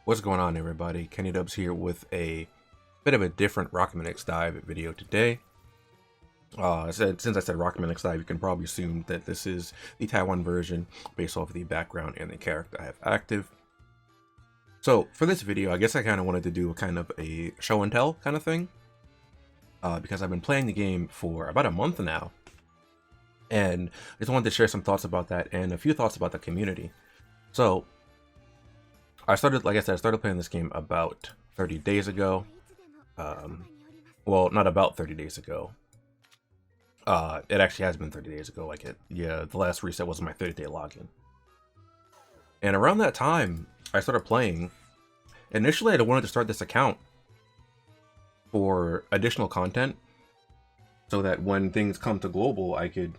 What's going on, everybody? TheKennyDubz here with a bit of a different Rockman X Dive video today. Since I said Rockman X Dive, you can probably assume that this is the Taiwan version based off of the background and the character I have active. So for this video, I guess I kind of wanted to do a kind of a show and tell kind of thing, because I've been playing the game for about a month now, and I just wanted to share some thoughts about that and a few thoughts about the community. So like I said, I started playing this game about 30 days ago. Well, not about 30 days ago. It actually has been 30 days ago. The last reset was my 30-day login. And around that time, I started playing. Initially, I wanted to start this account for additional content, so that when things come to global, I could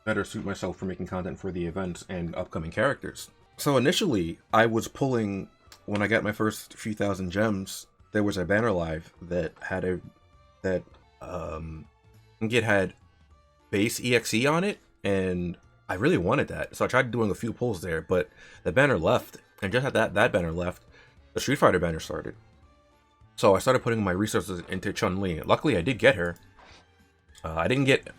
better suit myself for making content for the events and upcoming characters. So initially, I was pulling, when I got my first few thousand gems, there was a banner live that had it had base EXE on it, and I really wanted that. So I tried doing a few pulls there, but the banner left, and just at that banner left, the Street Fighter banner started. So I started putting my resources into Chun-Li. Luckily, I did get her. I didn't get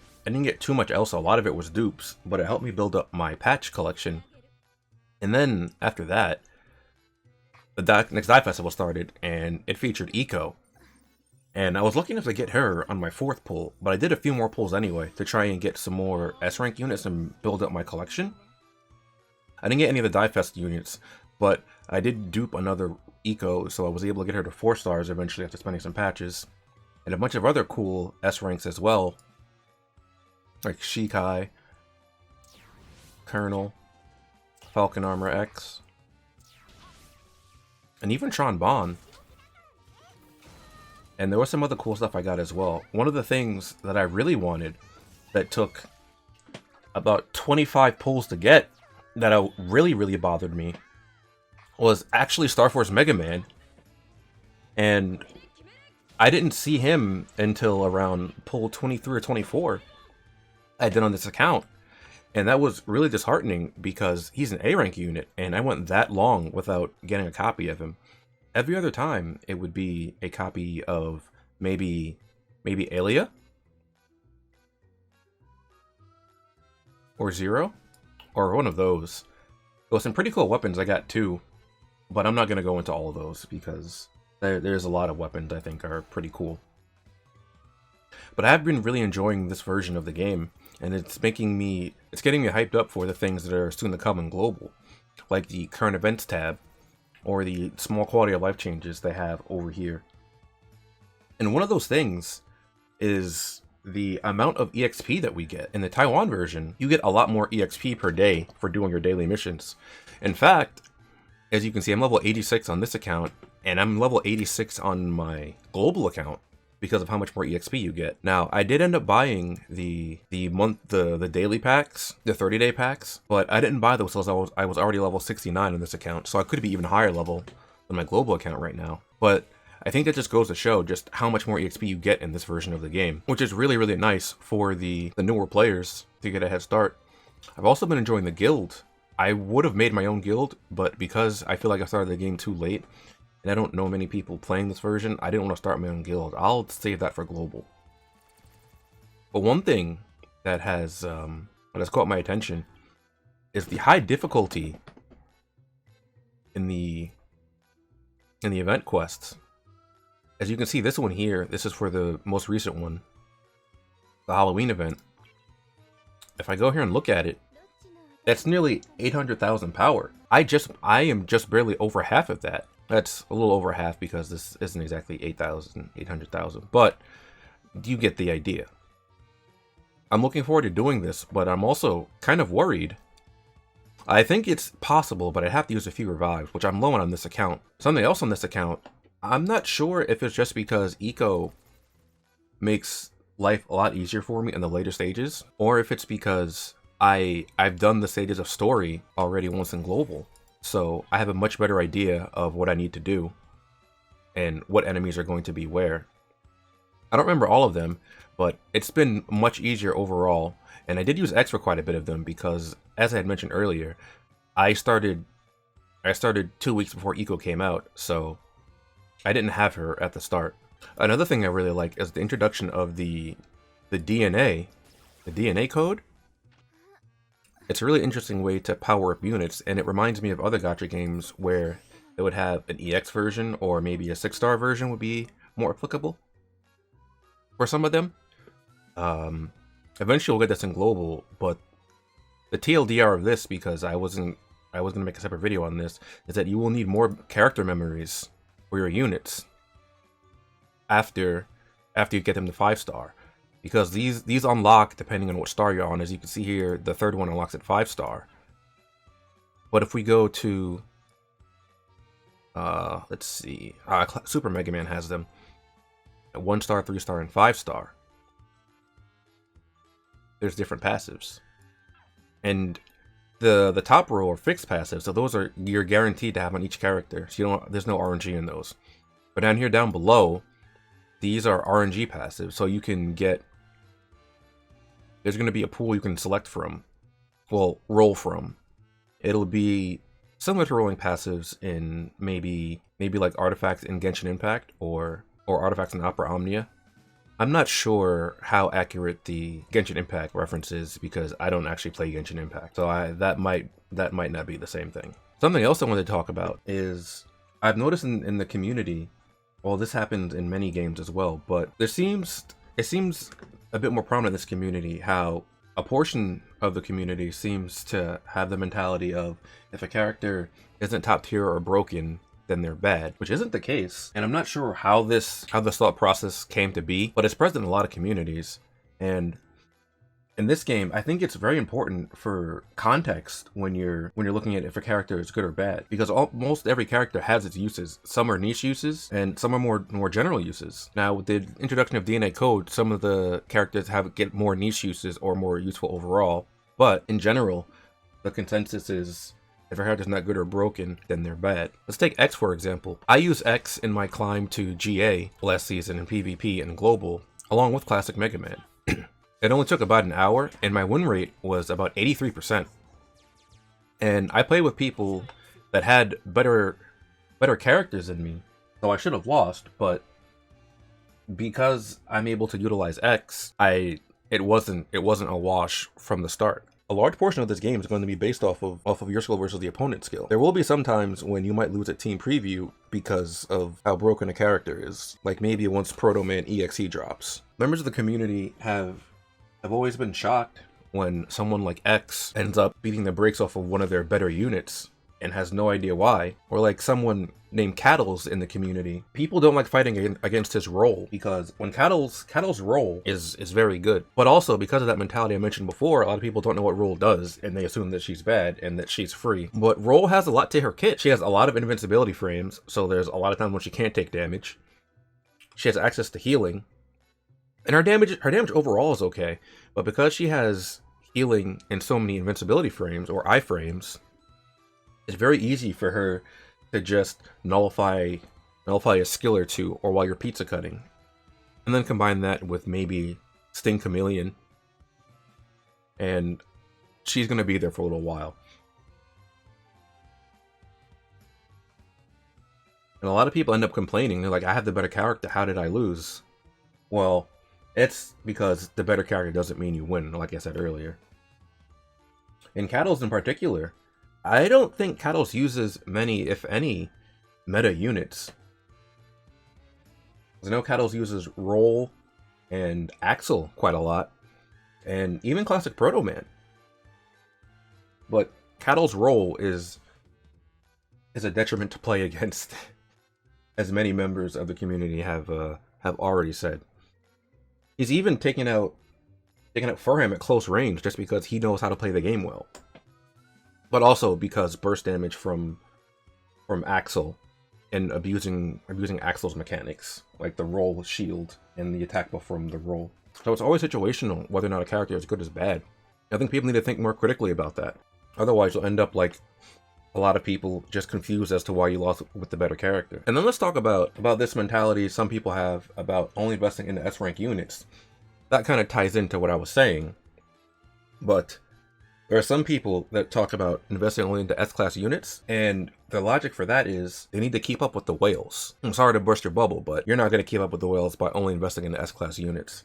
too much else. A lot of it was dupes, but it helped me build up my patch collection. And then after that, the next Dive Festival started, and it featured Eco. And I was lucky enough to get her on my 4th pull, but I did a few more pulls anyway to try and get some more S rank units and build up my collection. I didn't get any of the Dive Fest units, but I did dupe another Eco, so I was able to get her to 4 stars eventually after spending some patches. And a bunch of other cool S ranks as well, like Shikai, Colonel, Falcon Armor X, and even Tron Bon. And there was some other cool stuff I got as well. One of the things that I really wanted, that took about 25 pulls to get, that really bothered me, was actually Star Force Mega Man. And I didn't see him until around pull 23 or 24 I did on this account. And that was really disheartening because he's an A rank unit, and I went that long without getting a copy of him. Every other time, it would be a copy of maybe Alia or Zero, or one of those. There was some pretty cool weapons I got too, but I'm not going to go into all of those because there's a lot of weapons I think are pretty cool. But I have been really enjoying this version of the game, and it's getting me hyped up for the things that are soon to come in global, like the current events tab, or the small quality of life changes they have over here. And one of those things is the amount of EXP that we get. In the Taiwan version, you get a lot more EXP per day for doing your daily missions. In fact, as you can see, I'm level 86 on this account, and I'm level 86 on my global account because of how much more EXP you get. Now, I did end up buying the daily packs, the 30-day packs, but I didn't buy those until I was already level 69 on this account, so I could be even higher level than my global account right now. But I think that just goes to show just how much more EXP you get in this version of the game, which is really nice for the newer players to get a head start. I've also been enjoying the guild. I would have made my own guild, but because I feel like I started the game too late, and I don't know many people playing this version, I didn't want to start my own guild. I'll save that for global. But one thing that has caught my attention is the high difficulty in the event quests. As you can see, this one here, this is for the most recent one, the Halloween event. If I go here and look at it, that's nearly 800,000 power. I am just barely over half of that. That's a little over half because this isn't exactly 800,000, but you get the idea. I'm looking forward to doing this, but I'm also kind of worried. I think it's possible, but I have to use a few revives, which I'm low on this account. Something else on this account, I'm not sure if it's just because Eco makes life a lot easier for me in the later stages, or if it's because I've done the stages of story already once in global. So I have a much better idea of what I need to do and what enemies are going to be where. I don't remember all of them, but it's been much easier overall. And I did use X for quite a bit of them because, as I had mentioned earlier, I started I started 2 weeks before Eco came out, so I didn't have her at the start. Another thing I really like is the introduction of the DNA, the DNA code. It's a really interesting way to power up units, and it reminds me of other gacha games where it would have an EX version, or maybe a 6-star version would be more applicable for some of them. Eventually we'll get this in global, but the TLDR of this, because I was gonna make a separate video on this, is that you will need more character memories for your units after you get them to 5-star, because these unlock depending on what star you're on. As you can see here, the third one unlocks at 5-star. But if we go to let's see, Super Mega Man has them at 1-star, 3-star, and 5-star. There's different passives, and the top row are fixed passives, so those are you're guaranteed to have on each character. So there's no RNG in those. But down below, these are RNG passives, so you can get. There's going to be a pool you can select from, well, roll from. It'll be similar to rolling passives in maybe like artifacts in Genshin Impact or artifacts in Opera Omnia. I'm not sure how accurate the Genshin Impact reference is because I don't actually play Genshin Impact, so that might not be the same thing. Something else I wanted to talk about is I've noticed in the community, well, this happens in many games as well, but it seems a bit more prominent in this community how a portion of the community seems to have the mentality of if a character isn't top tier or broken, then they're bad, which isn't the case. And I'm not sure how this thought process came to be, but it's present in a lot of communities. And in this game, I think it's very important for context when you're looking at if a character is good or bad, because almost every character has its uses. Some are niche uses, and some are more general uses. Now, with the introduction of DNA code, some of the characters get more niche uses or more useful overall. But in general, the consensus is if a character's not good or broken, then they're bad. Let's take X for example. I use X in my climb to GA last season in PvP and Global, along with Classic Mega Man. It only took about an hour, and my win rate was about 83%. And I played with people that had better characters than me, so I should have lost, but because I'm able to utilize X, it wasn't a wash from the start. A large portion of this game is going to be based off of your skill versus the opponent's skill. There will be some times when you might lose at team preview because of how broken a character is, like maybe once Proto Man EXE drops. Members of the community have always been shocked when someone like X ends up beating the brakes off of one of their better units and has no idea why. Or like someone named Cattles in the community. People don't like fighting against his role, because when Cattle's role is very good. But also because of that mentality I mentioned before, a lot of people don't know what role does and they assume that she's bad and that she's free. But role has a lot to her kit. She has a lot of invincibility frames, so there's a lot of times when she can't take damage. She has access to healing. And her damage overall is okay, but because she has healing and so many invincibility frames or iframes, it's very easy for her to just nullify a skill or two, or while you're pizza cutting, and then combine that with maybe Sting Chameleon, and she's gonna be there for a little while. And a lot of people end up complaining. They're like, "I have the better character. How did I lose?" Well, it's because the better character doesn't mean you win, like I said earlier. In Cattles in particular, I don't think Cattles uses many, if any, meta units. I know Cattles uses Roll and Axel quite a lot, and even Classic Proto Man. But Cattle's Roll is a detriment to play against, as many members of the community have already said. He's even taken out Furham at close range just because he knows how to play the game well. But also because burst damage from Axel and abusing Axel's mechanics, like the roll shield and the attack buff from the roll. So it's always situational whether or not a character is good or bad. I think people need to think more critically about that. Otherwise you'll end up like a lot of people, just confused as to why you lost with the better character. And then let's talk about this mentality some people have about only investing in the S rank units. That kind of ties into what I was saying. But There are some people that talk about investing only into S-class units, and the logic for that is they need to keep up with the whales. I'm sorry to burst your bubble, but you're not going to keep up with the whales by only investing in the S-class units.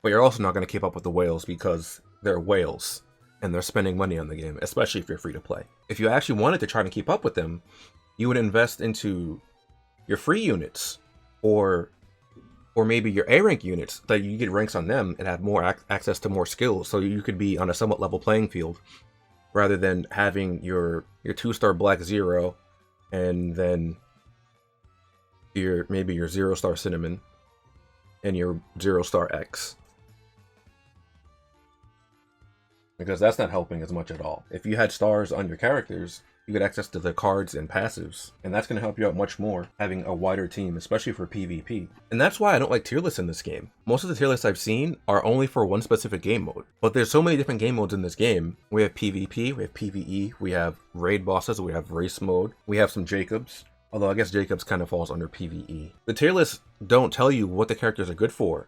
But you're also not going to keep up with the whales because they're whales, and they're spending money on the game, especially if you're free to play. If you actually wanted to try to keep up with them, you would invest into your free units, or maybe your A rank units, that you get ranks on them and have more access to more skills, so you could be on a somewhat level playing field, rather than having your 2-star Black 0 and then maybe your 0-star Cinnamon and your 0-star X. Because that's not helping as much at all. If you had stars on your characters, you get access to the cards and passives, and that's going to help you out much more, having a wider team, especially for PvP. And that's why I don't like tier lists in this game. Most of the tier lists I've seen are only for one specific game mode, but there's so many different game modes in this game. We have PvP, we have PvE, we have raid bosses, we have race mode, we have some Jacobs, although I guess Jacobs kind of falls under PvE. The tier lists don't tell you what the characters are good for,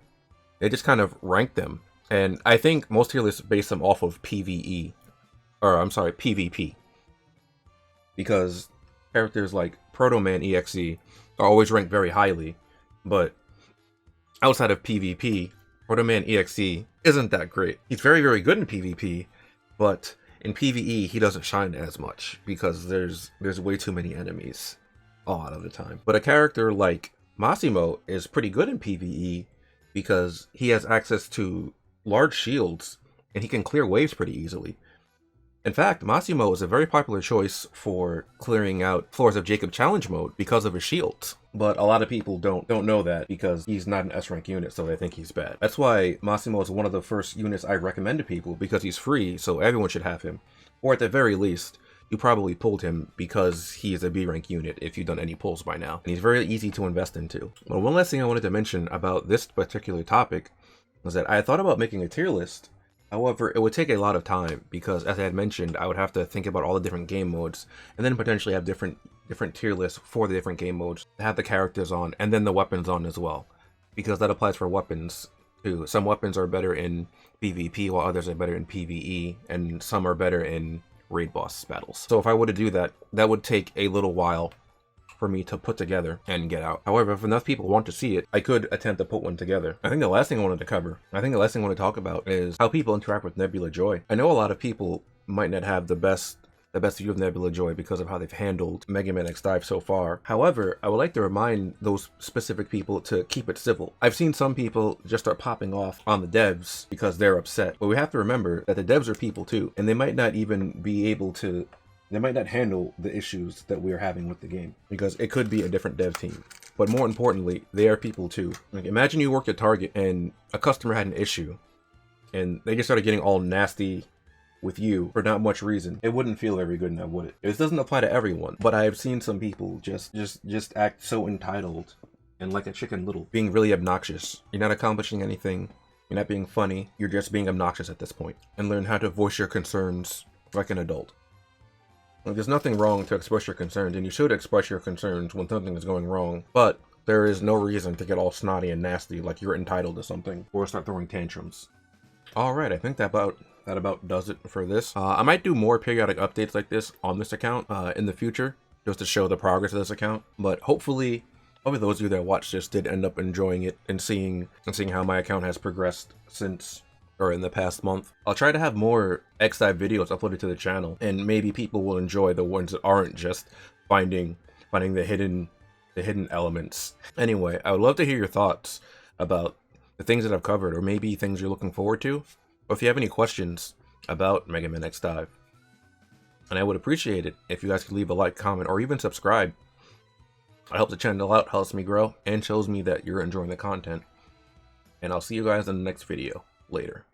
they just kind of rank them, and I think most tier lists base them off of PvP. Because characters like Proto Man EXE are always ranked very highly, but outside of PvP, Proto Man EXE isn't that great. He's very, very good in PvP, but in PvE he doesn't shine as much because there's way too many enemies a lot of the time. But a character like Massimo is pretty good in PvE because he has access to large shields and he can clear waves pretty easily. In fact, Massimo is a very popular choice for clearing out floors of Jacob challenge mode because of his shields. But a lot of people don't know that because he's not an S rank unit, so they think he's bad. That's why Massimo is one of the first units I recommend to people, because he's free, so everyone should have him. Or at the very least, you probably pulled him because he is a B rank unit if you've done any pulls by now. And he's very easy to invest into. But one last thing I wanted to mention about this particular topic was that I thought about making a tier list. However, it would take a lot of time because, as I had mentioned, I would have to think about all the different game modes and then potentially have different tier lists for the different game modes to have the characters on and then the weapons on as well, because that applies for weapons too. Some weapons are better in PvP while others are better in PvE, and some are better in raid boss battles. So if I were to do that, that would take a little while for me to put together and get out. However, if enough people want to see it, I could attempt to put one together. I think the last thing I want to talk about is how people interact with Nebula Joy. I know a lot of people might not have the best view of Nebula Joy because of how they've handled Mega Man X Dive so far. However, I would like to remind those specific people to keep it civil. I've seen some people just start popping off on the devs because they're upset, but we have to remember that the devs are people too, and they might not even be able to they might not handle the issues that we are having with the game, because it could be a different dev team. But more importantly, they are people too. Like, imagine you worked at Target and a customer had an issue and they just started getting all nasty with you for not much reason. It wouldn't feel very good now, would it? This doesn't apply to everyone, but I've seen some people just act so entitled and like a Chicken Little, being really obnoxious. You're not accomplishing anything. You're not being funny. You're just being obnoxious at this point. And learn how to voice your concerns like an adult. Like, there's nothing wrong to express your concerns, and you should express your concerns when something is going wrong, but there is no reason to get all snotty and nasty like you're entitled to something or start throwing tantrums. Alright, I think that about does it for this. I might do more periodic updates like this on this account in the future, just to show the progress of this account, but hopefully those of you that watched this did end up enjoying it and seeing how my account has progressed since, or in the past month. I'll try to have more X-Dive videos uploaded to the channel, and maybe people will enjoy the ones that aren't just finding the hidden elements. Anyway, I would love to hear your thoughts about the things that I've covered, or maybe things you're looking forward to, or if you have any questions about Mega Man X Dive. And I would appreciate it if you guys could leave a like, comment, or even subscribe. It helps the channel out, helps me grow, and shows me that you're enjoying the content. And I'll see you guys in the next video. Later.